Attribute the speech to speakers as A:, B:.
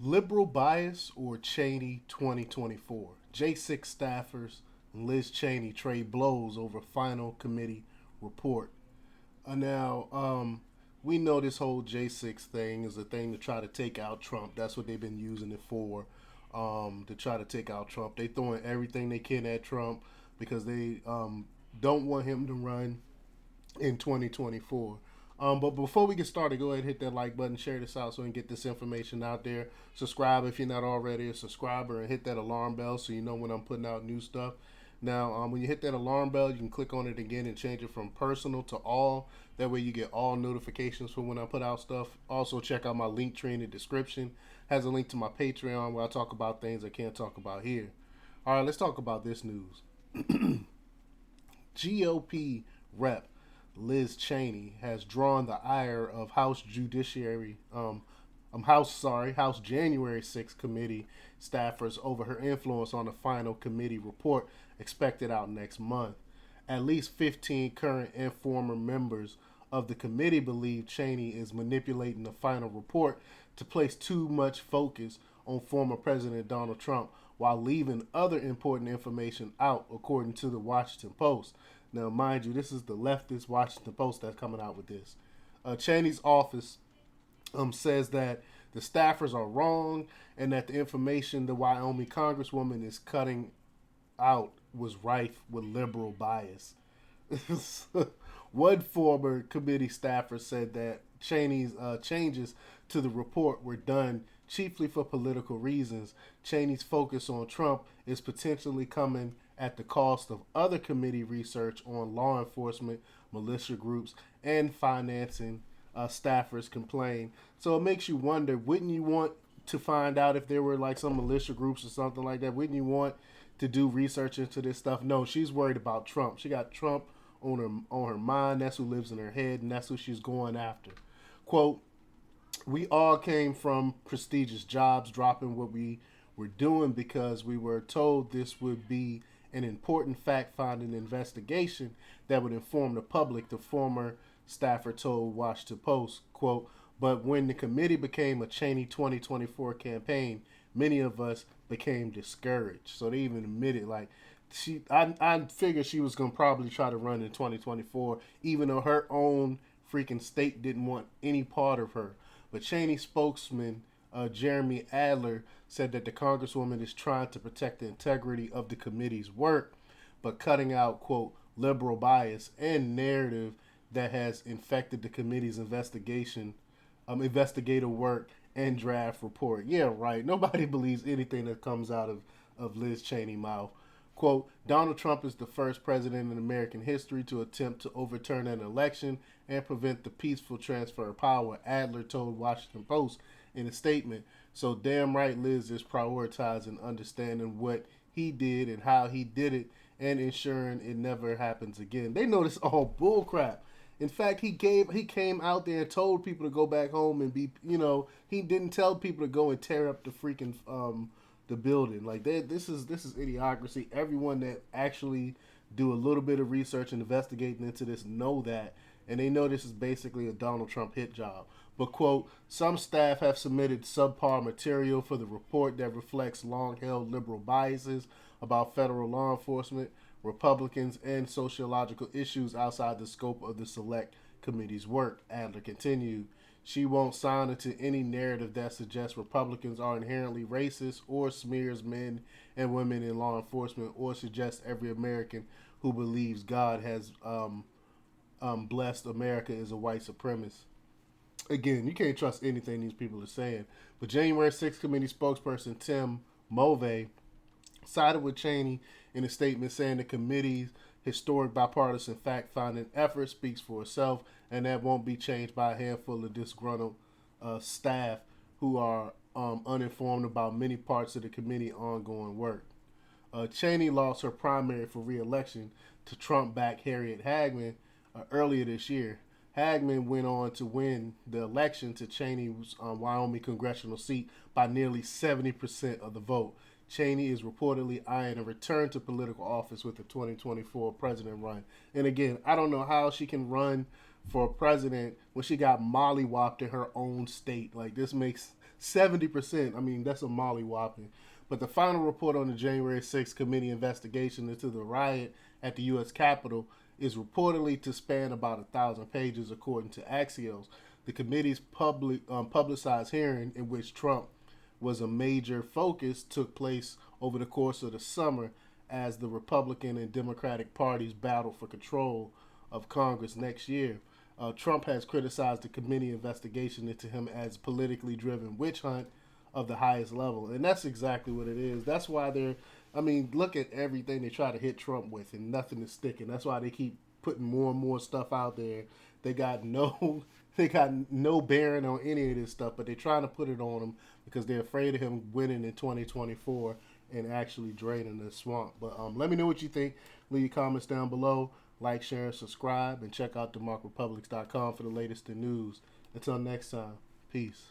A: Liberal bias or Cheney 2024? J6 staffers and Liz Cheney trade blows over final committee report. Now, we know this whole J6 thing is a thing to try to take out Trump. That's what they've been using it for, to try to take out Trump. They throwing everything they can at Trump because they don't want him to run in 2024. But before we get started, go ahead and hit that like button, share this out so we can get this information out there. Subscribe if you're not already a subscriber, and hit that alarm bell so you know when I'm putting out new stuff. Now, when you hit that alarm bell, you can click on it again and change it from personal to all. That way, you get all notifications for when I put out stuff. Also, check out my link tree in the description. Has a link to my Patreon where I talk about things I can't talk about here. All right, let's talk about this news. GOP rep Liz Cheney has drawn the ire of House January 6th committee staffers over her influence on the final committee report expected out next month. At least 15 current and former members of the committee believe Cheney is manipulating the final report to place too much focus on former President Donald Trump while leaving other important information out, according to the Washington Post. Now, mind you, this is the leftist Washington Post that's coming out with this. Cheney's office says that the staffers are wrong and that the information the Wyoming Congresswoman is cutting out was rife with liberal bias. One former committee staffer said that Cheney's changes to the report were done chiefly for political reasons. Cheney's focus on Trump is potentially coming at the cost of other committee research on law enforcement, militia groups, and financing, staffers complain. So it makes you wonder, wouldn't you want to find out if there were like some militia groups or something like that? Wouldn't you want to do research into this stuff? No, she's worried about Trump. She got Trump on her mind. That's who lives in her head, and that's who she's going after. Quote, we all came from prestigious jobs, dropping what we were doing because we were told this would be an important fact finding investigation that would inform the public, the former staffer told Washington Post. Quote, but when the committee became a Cheney 2024 campaign, many of us became discouraged. So they even admitted, like, I figured she was going to probably try to run in 2024, even though her own freaking state didn't want any part of her. But Cheney spokesman Jeremy Adler said that the Congresswoman is trying to protect the integrity of the committee's work, but cutting out, quote, liberal bias and narrative that has infected the committee's investigative work and draft report. Yeah, right. Nobody believes anything that comes out of Liz Cheney's mouth. Quote, Donald Trump is the first president in American history to attempt to overturn an election and prevent the peaceful transfer of power, Adler told Washington Post in a statement. So damn right Liz is prioritizing understanding what he did and how he did it and ensuring it never happens again. They know this all bullcrap. In fact, he came out there and told people to go back home and be, he didn't tell people to go and tear up the freaking the building. Like this is idiocracy. Everyone that actually do a little bit of research and investigating into this know that, and they know this is basically a Donald Trump hit job. But quote, some staff have submitted subpar material for the report that reflects long-held liberal biases about federal law enforcement, Republicans, and sociological issues outside the scope of the select committee's work. Adler continued. She won't sign into any narrative that suggests Republicans are inherently racist or smears men and women in law enforcement or suggests every American who believes God has blessed America is a white supremacist. Again, you can't trust anything these people are saying. But January 6th committee spokesperson Tim Mulvey sided with Cheney in a statement saying the committee's historic bipartisan fact-finding effort speaks for itself, and that won't be changed by a handful of disgruntled staff who are uninformed about many parts of the committee's ongoing work. Cheney lost her primary for re-election to Trump-backed Harriet Hagman earlier this year. Hagman went on to win the election to Cheney's Wyoming congressional seat by nearly 70% of the vote. Cheney is reportedly eyeing a return to political office with the 2024 president run. And again, I don't know how she can run for a president when she got mollywopped in her own state. Like, this makes 70%. I mean, that's a mollywhopping. But the final report on the January 6th committee investigation into the riot at the U.S. Capitol is reportedly to span about 1,000 pages, according to Axios. The committee's publicized hearing, in which Trump was a major focus, took place over the course of the summer as the Republican and Democratic parties battle for control of Congress next year. Trump has criticized the committee investigation into him as politically driven witch hunt of the highest level. And that's exactly what it is. That's why I mean, look at everything they try to hit Trump with and nothing is sticking. That's why they keep putting more and more stuff out there. They got no they got no bearing on any of this stuff, but they're trying to put it on him because they're afraid of him winning in 2024 and actually draining the swamp. But let me know what you think. Leave your comments down below. Like, share, and subscribe. And check out themarkrepublics.com for the latest in news. Until next time, peace.